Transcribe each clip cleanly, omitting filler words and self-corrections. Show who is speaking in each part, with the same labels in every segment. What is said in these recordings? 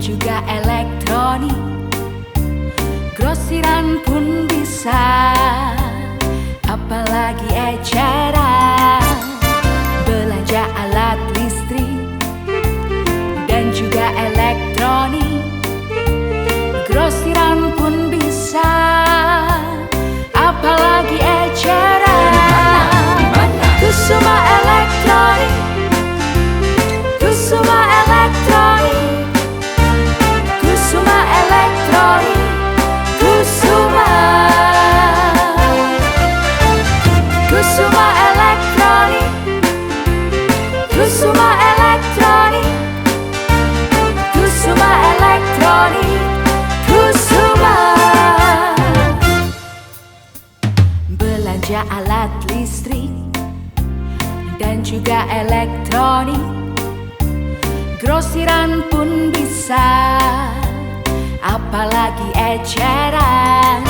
Speaker 1: juga elektronik, grosiran pun bisa, apalagi eceran. Belanja alat listrik dan juga elektronik, grosiran pun bisa, apalagi eceran. Kusuma Elektronik, Kusuma Elektronik, Kusuma Elektronik, Kusuma, Kusuma Elektronik, Kusuma Elektronik, Kusuma Elektronik, Kusuma. Belanja alat listrik dan juga elektronik, grosiran pun bisa, apalagi eceran.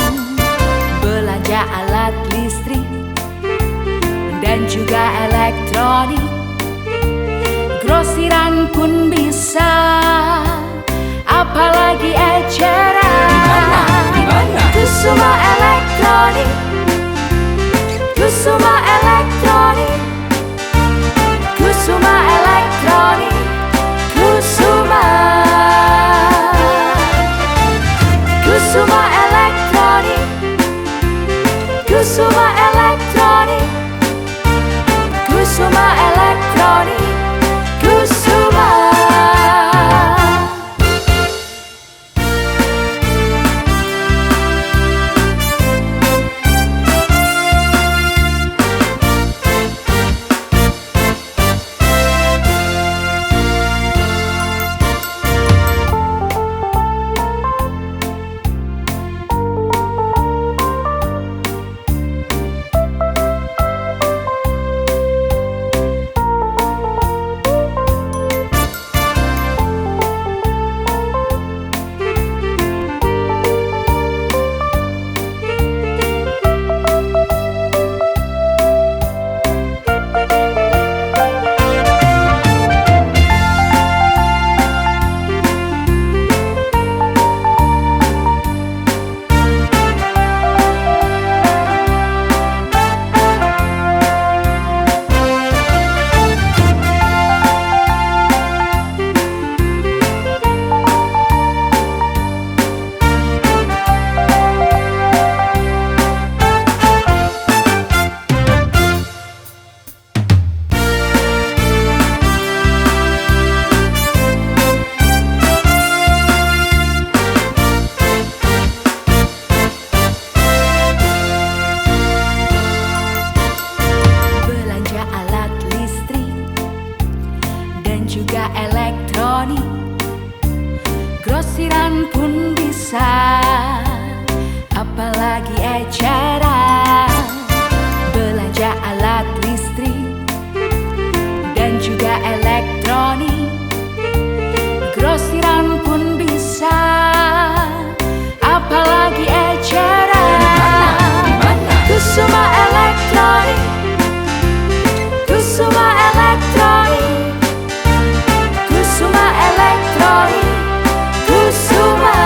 Speaker 1: Belanja alat listrik dan juga elektronik, grosiran pun bisa, apalagi eceran. Kusuma Elektronik, Kusuma Elektronik, Kusuma Elektronik, Kusuma, Kusuma Elektronik, Kusuma Elektronik, Kusuma Elektronik, Kusuma. Juga elektronik, grosiran pun bisa, apalagi eceran. Belanja alat listrik dan juga elektronik, grosiran pun bisa, apalagi eceran. Kusuma Elektronik, Kusuma Elektronik, Kusuma Elektronik, Kusuma,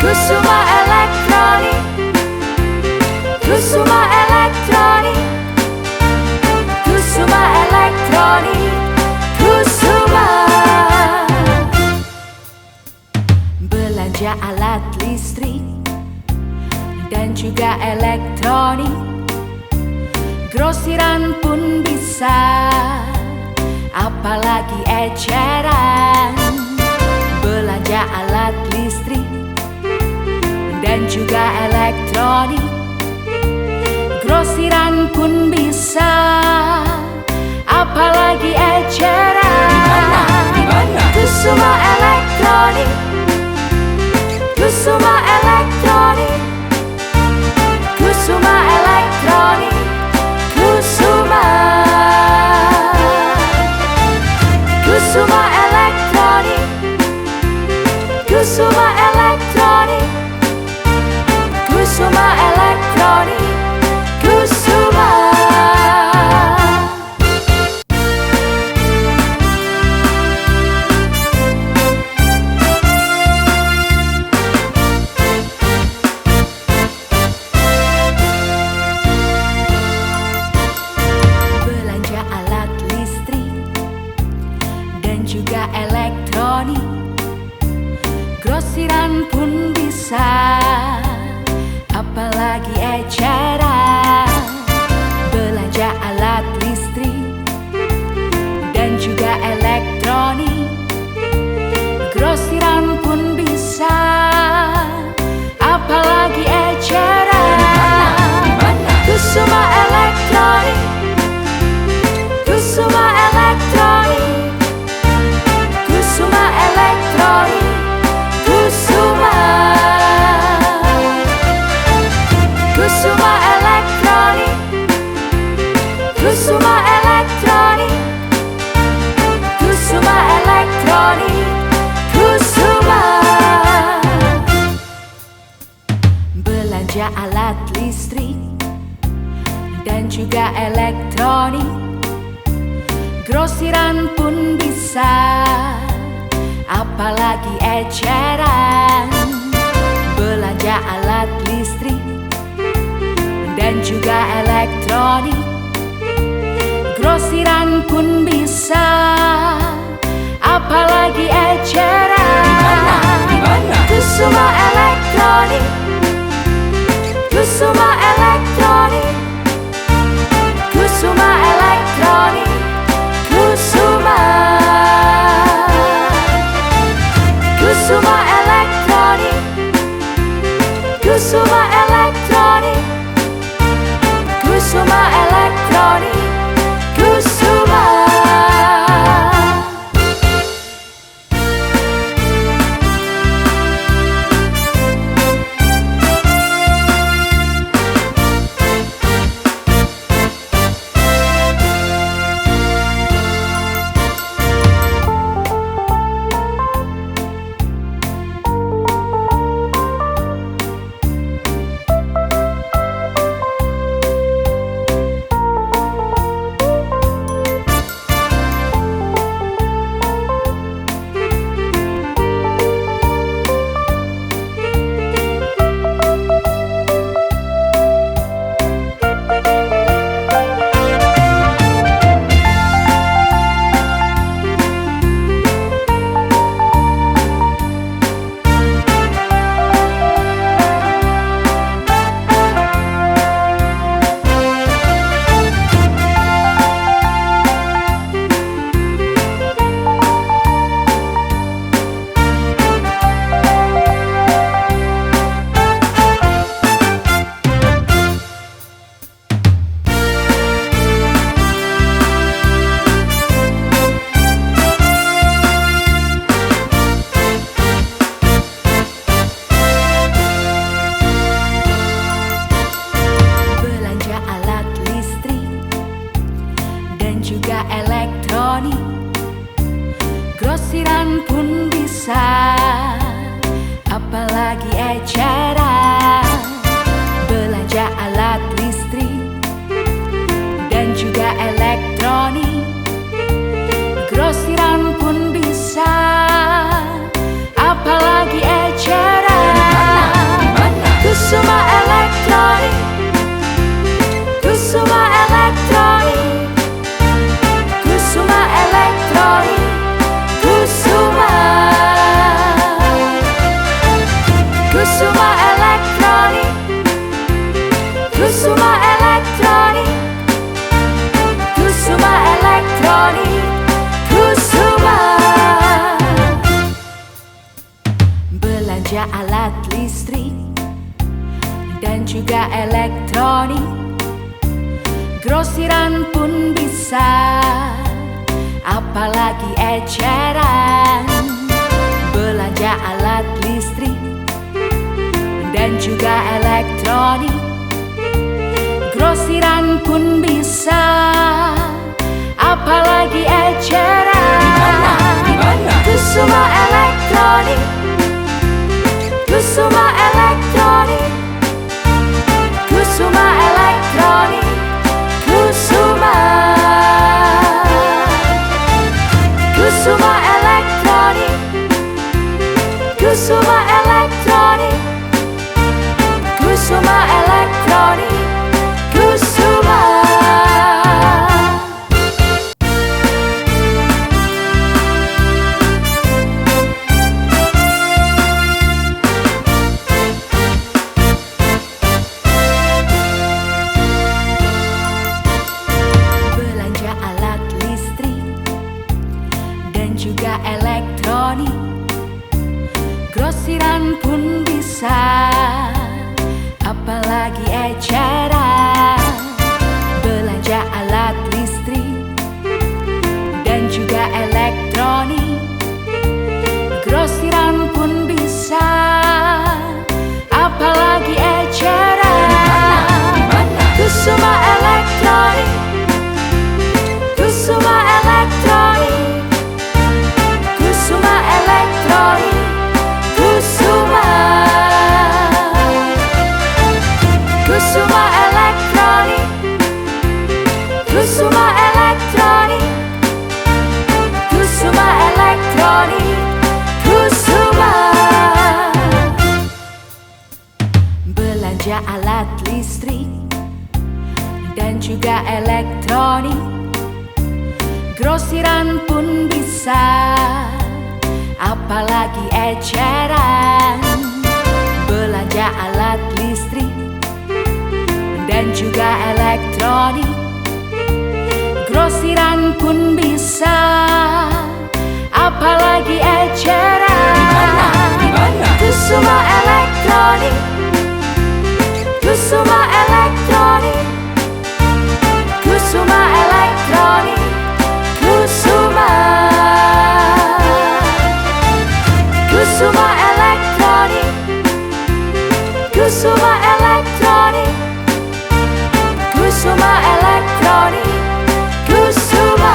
Speaker 1: Kusuma Elektronik, Kusuma Elektronik, Kusuma Elektronik, Kusuma. Belanja alat listrik dan juga elektronik, grosiran pun bisa, apalagi eceran. Belanja alat listrik dan juga elektronik, grosiran pun bisa, apalagi eceran. Kusuma Elektronik, Kusuma Elektronik, Kusuma Elektronik, Kusuma, Kusuma Elektronik, Kusuma Elektronik, Kusuma Elektronik, Kusuma. eceran, belanja alat listrik dan juga elektronik. Grosiran pun bisa, apalagi eceran. Kusuma Elektronik, Kusuma Elektronik, Kusuma Elektronik, Kusuma. Kusuma Elektronik, Kusuma Elektronik, Kusuma Elektronik, Kusuma. Belanja alat listrik dan juga elektronik. Grosiran pun bisa, apalagi eceran. Belanja alat listrik dan juga elektronik. Grosiran pun bisa, apalagi eceran. Kusuma Elektronik, Kusuma Elektronik, Kusuma Elektronik, Kusuma. Kusuma Elektronik, Kusuma Elektronik, Kusuma Elektronik, Kusuma. Juga elektronik. Grosiran pun bisa, apalagi eceran. Belanja alat listrik dan juga elektronik. Grosiran pun bisa, apalagi eceran. Kusuma Elektronik, Kusuma Elektronik, Kusuma Elektronik, Kusuma. Kusuma Elektronik, Kusuma Elektronik, Kusuma Elektronik, Kusuma. Belanja alat listrik dan juga elektronik. Grosiran pun bisa, apalagi eceran. Belanja alat listrik dan juga elektronik. Grosiran pun bisa, apalagi eceran. Kusuma Elektronik, Kusuma Elektronik, Kusuma Elektronik, Kusuma. Kusuma Elektronik, Kusuma Elektronik, Kusuma Elektronik, Kusuma.
Speaker 2: Grosiran pun bisa, apalagi eceran. Belanja alat listrik dan juga elektronik. Grosiran pun bisa, apalagi eceran. Kusuma Elektronik, Kusuma Elektronik, Kusuma Elektronik, Kusuma, Kusuma Elektronik, Kusuma Elektronik, Kusuma Elektronik, Kusuma. Belanja alat listrik dan juga elektronik. Grosiran pun bisa, apalagi eceran. Belanja alat listrik dan juga elektronik. Grosiran pun bisa, apalagi eceran. Kusuma Elektronik, Kusuma Elektronik, Kusuma Elektronik, Kusuma, Kusuma Elektronik, Kusuma Elektronik, Kusuma Elektronik, Kusuma.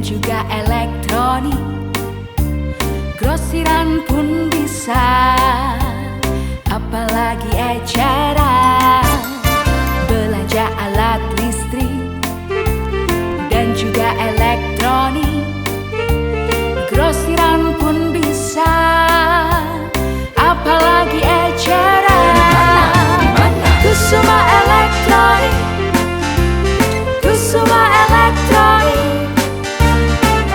Speaker 2: Juga elektronik. Grosiran pun bisa, apalagi eceran. Belanja alat listrik dan juga elektronik. Grosiran pun bisa, apalagi eceran. Kusuma Elektronik, Kusuma Elektronik,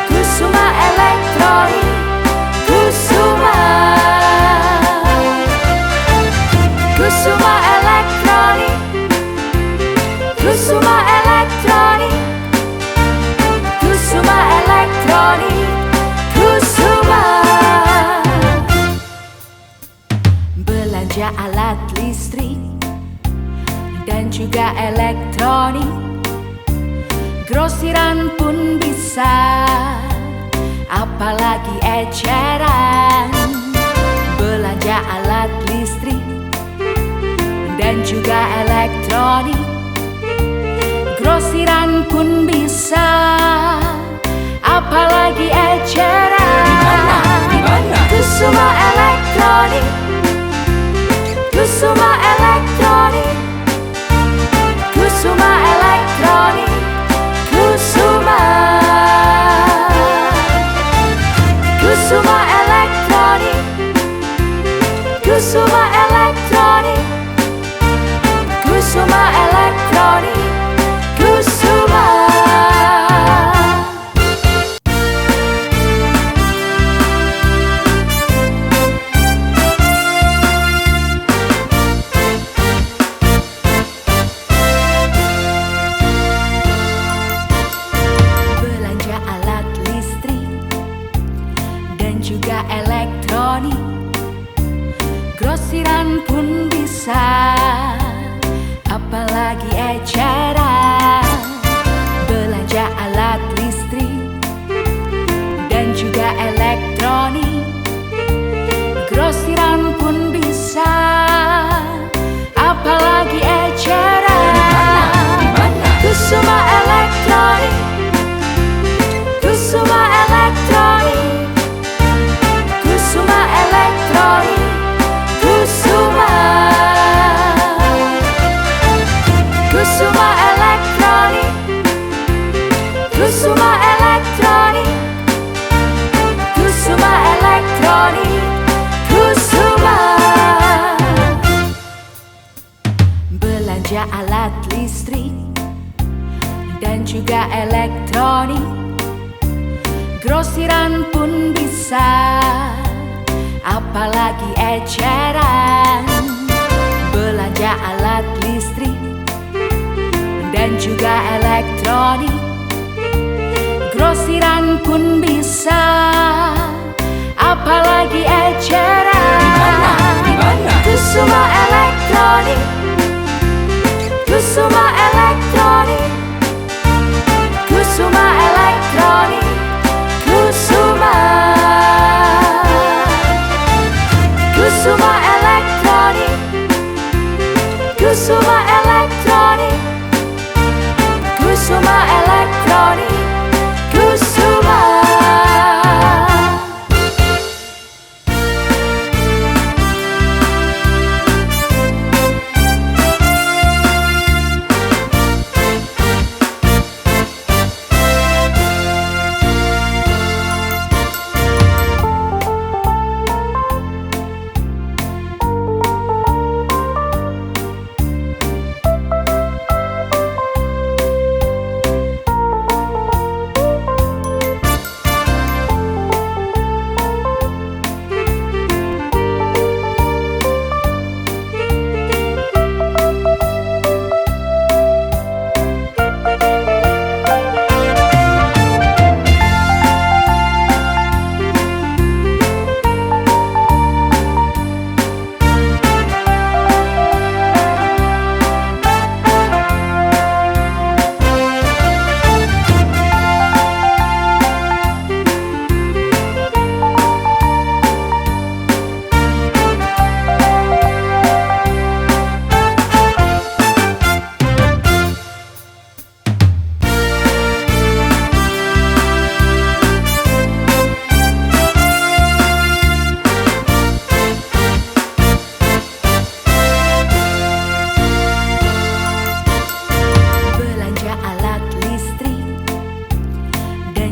Speaker 2: Kusuma Elektronik, Kusuma, Kusuma Elektronik, Kusuma Elektronik, Kusuma Elektronik, Kusuma. Belanja alat listrik dan juga elektronik. Grosiran pun bisa, apalagi eceran. Belanja alat listrik dan juga elektronik. Grosiran pun bisa, apalagi eceran. Kusuma Elektronik, Kusuma Elektronik, Kusuma Elektronik, Kusuma, Kusuma Elektronik, Kusuma Elektronik, Kusuma Elektronik, Kusuma.
Speaker 1: juga elektronik. Grosiran pun bisa, apalagi eceran. Belanja alat listrik dan juga elektronik. Grosiran pun bisa, apalagi eceran. Kusuma Elektronik, Kusuma Elektronik, Kusuma Elektronik, Kusuma, Kusuma Elektronik, Kusuma Elektronik, Kusuma Elektronik, Kusuma. Belanja alat listrik dan juga elektronik. Grosiran pun bisa, apalagi eceran. Belanja alat listrik dan juga elektronik. Grosiran pun bisa, apalagi eceran. Kusuma Elektronik, Kusuma Elektronik, Kusuma Elektronik, Kusuma, Kusuma Elektronik, Kusuma Elektronik, Kusuma Elektronik, Kusuma.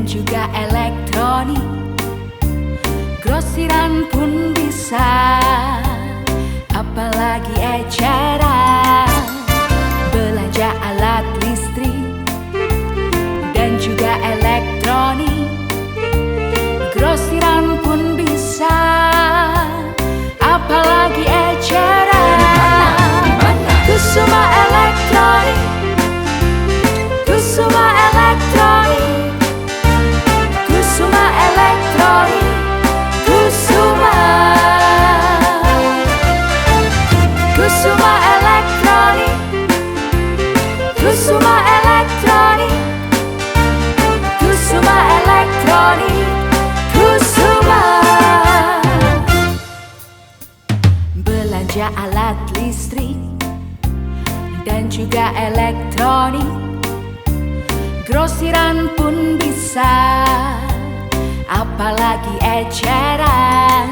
Speaker 1: Juga elektronik. Grosiran pun bisa, apalagi eceran. Belanja alat listrik dan juga elektronik. Grosiran pun bisa, apalagi eceran. Kusuma Elektronik, Kusuma Elektronik, Kusuma Elektronik, Kusuma, Kusuma Elektronik, Kusuma Elektronik, Kusuma Elektronik, Kusuma. Belanja alat listrik dan juga elektronik. Grosiran pun bisa, apalagi eceran.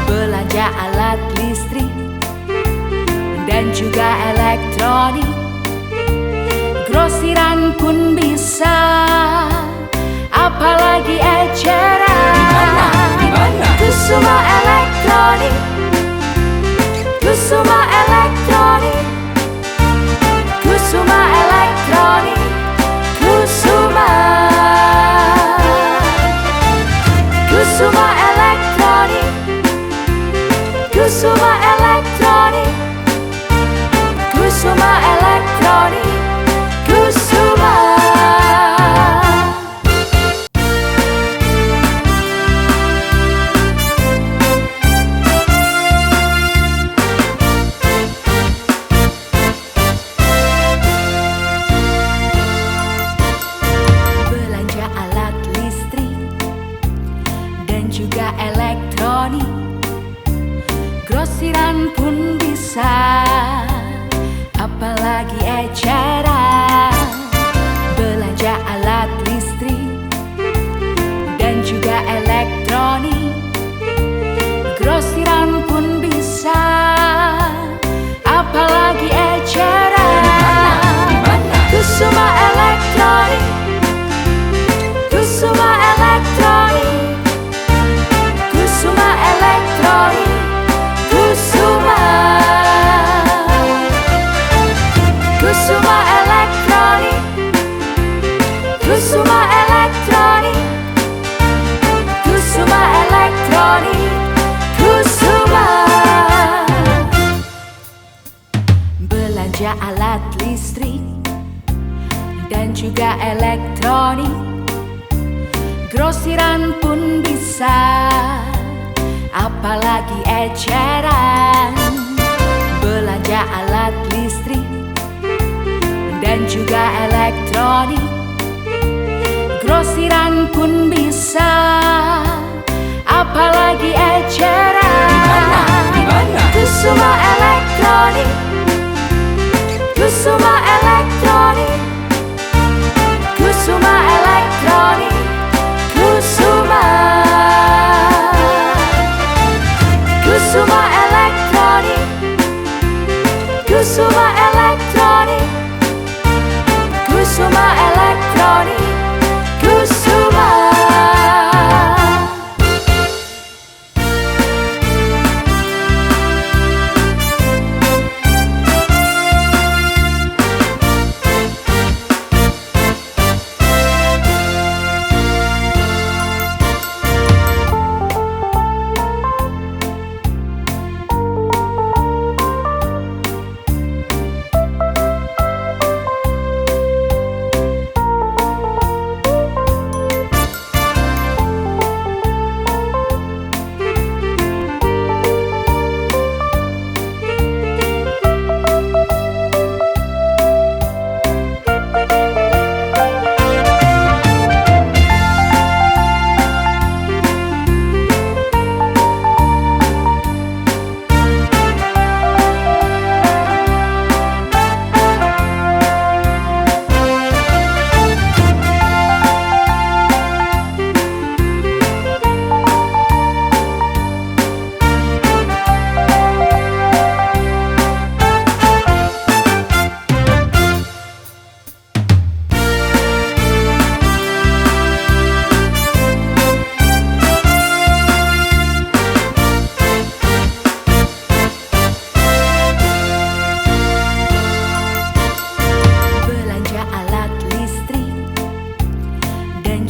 Speaker 1: Belanja alat listrik dan juga elektronik. Grosiran pun bisa, apalagi eceran. Kusuma Elektronik, Kusuma Elektronik, Kusuma Elektronik, Kusuma, Kusuma Elektronik, Kusuma Elektronik, Kusuma Elektronik, Kusuma. Grosiran pun bisa, apalagi eceran. Belanja alat listrik dan juga elektronik. Grosiran pun bisa, apalagi eceran. Kusuma Elektronik, Kusuma Elektronik, Kusuma Elektronik, Kusuma, Kusuma Elektronik, Kusuma Elektronik, Kusuma Elektronik, Kusuma. Belanja alat listrik dan juga elektronik. Grosiran pun bisa, apalagi eceran. Belanja alat listrik dan juga elektronik. Grosiran pun bisa, apalagi eceran. Kusuma Elektronik, Kusuma Elektronik, Kusuma Elektronik, Kusuma, Kusuma Elektronik, Kusuma Elektronik, Kusuma Elektronik, Kusuma.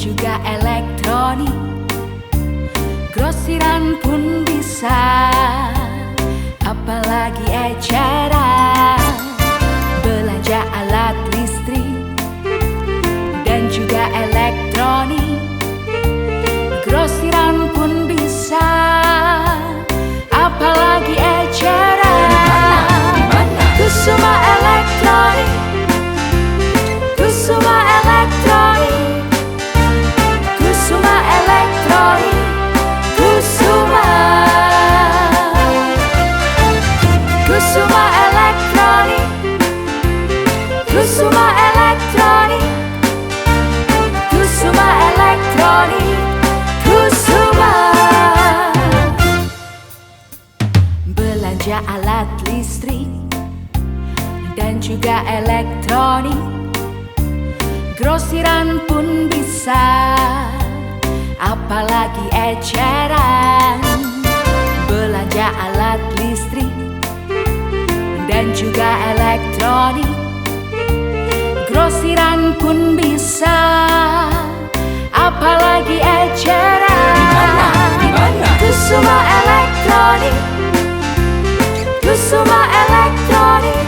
Speaker 1: Juga elektronik. Grosiran pun bisa, apalagi eceran. Belanja alat listrik dan juga elektronik. Grosiran pun bisa, apalagi eceran. Kusuma Elektronik, Kusuma Elektronik, Kusuma Elektronik, Kusuma, Kusuma Elektronik, Kusuma Elektronik, Kusuma Elektronik, Kusuma. Belanja alat listrik dan juga elektronik. Grosiran pun bisa, apalagi eceran. Belanja alat listrik dan juga elektronik. Grosiran pun bisa, apalagi eceran. Kusuma Elektronik, Kusuma Elektronik,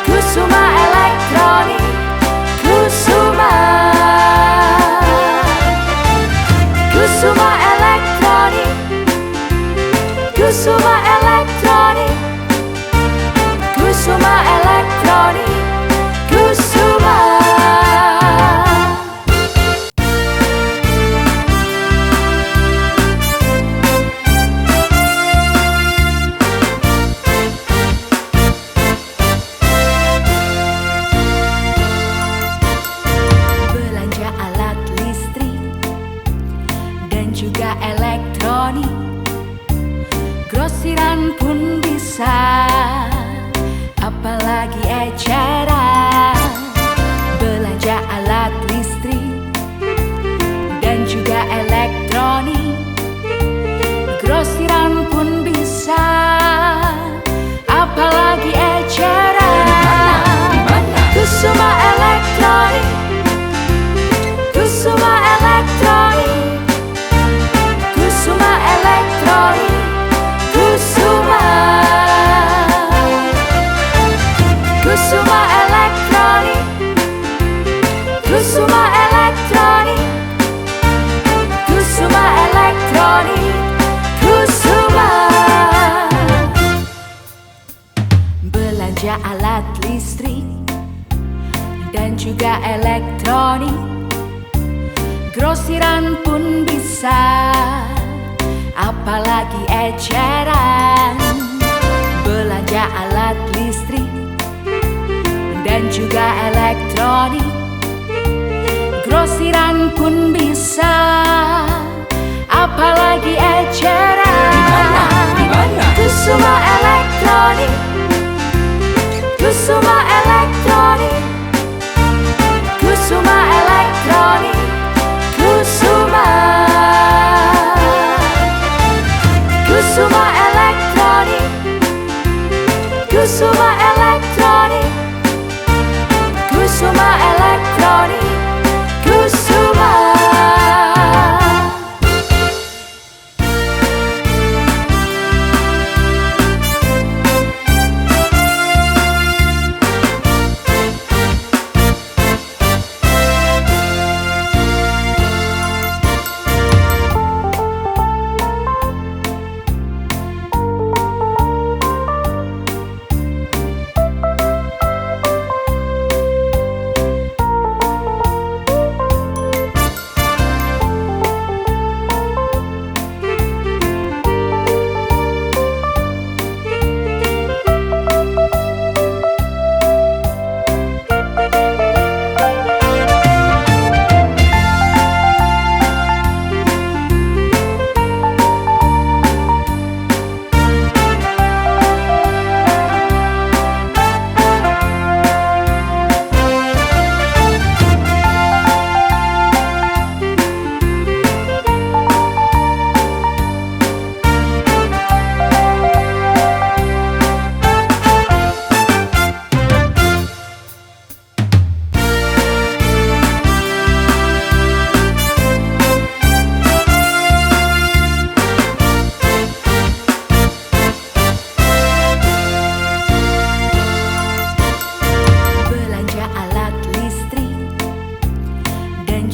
Speaker 1: Kusuma Elektronik, Kusuma, Kusuma Elektronik, Kusuma Elektronik, Kusuma Elektronik, Kusuma. juga elektronik. Grosiran pun bisa, apalagi eceran. Belanja alat listrik dan juga elektronik. Grosiran pun bisa, apalagi eceran. Kusuma Elektronik, Kusuma Elektronik, Kusuma Elektronik, Kusuma, Kusuma Elektronik, Kusuma Elektronik, Kusuma Elektronik, Kusuma. Belanja alat listrik dan juga elektronik. Grosiran pun bisa, apalagi eceran. Belanja alat listrik dan juga elektronik. Grosiran pun bisa, apalagi eceran. Kusuma Elektronik, Kusuma Elektronik, Kusuma Elektronik, Kusuma, Kusuma Elektronik, Kusuma Elektronik, Kusuma Elektronik, Kusuma.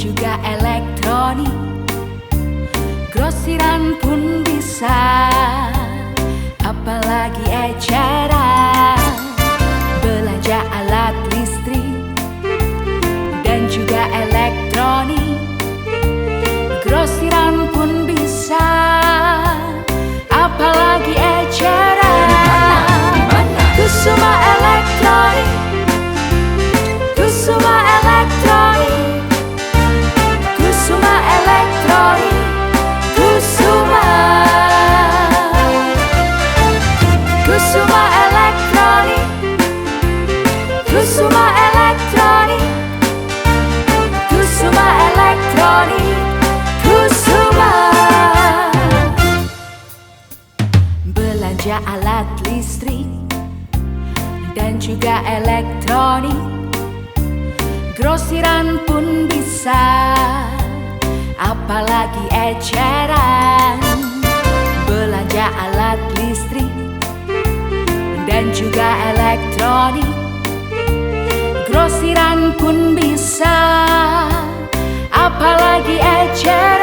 Speaker 1: Juga elektronik. Grosiran pun bisa, apalagi eceran. Belanja alat listrik dan juga elektronik. Grosiran pun bisa, apalagi eceran. Kusuma Elektronik, Kusuma Elektronik, Kusuma Elektronik, Kusuma, Kusuma Elektronik, Kusuma Elektronik, Kusuma Elektronik, Kusuma. Belanja alat listrik dan juga elektronik. Grosiran pun bisa, apalagi eceran. Belanja alat listrik dan juga elektronik. Grosiran pun bisa, apalagi eceran.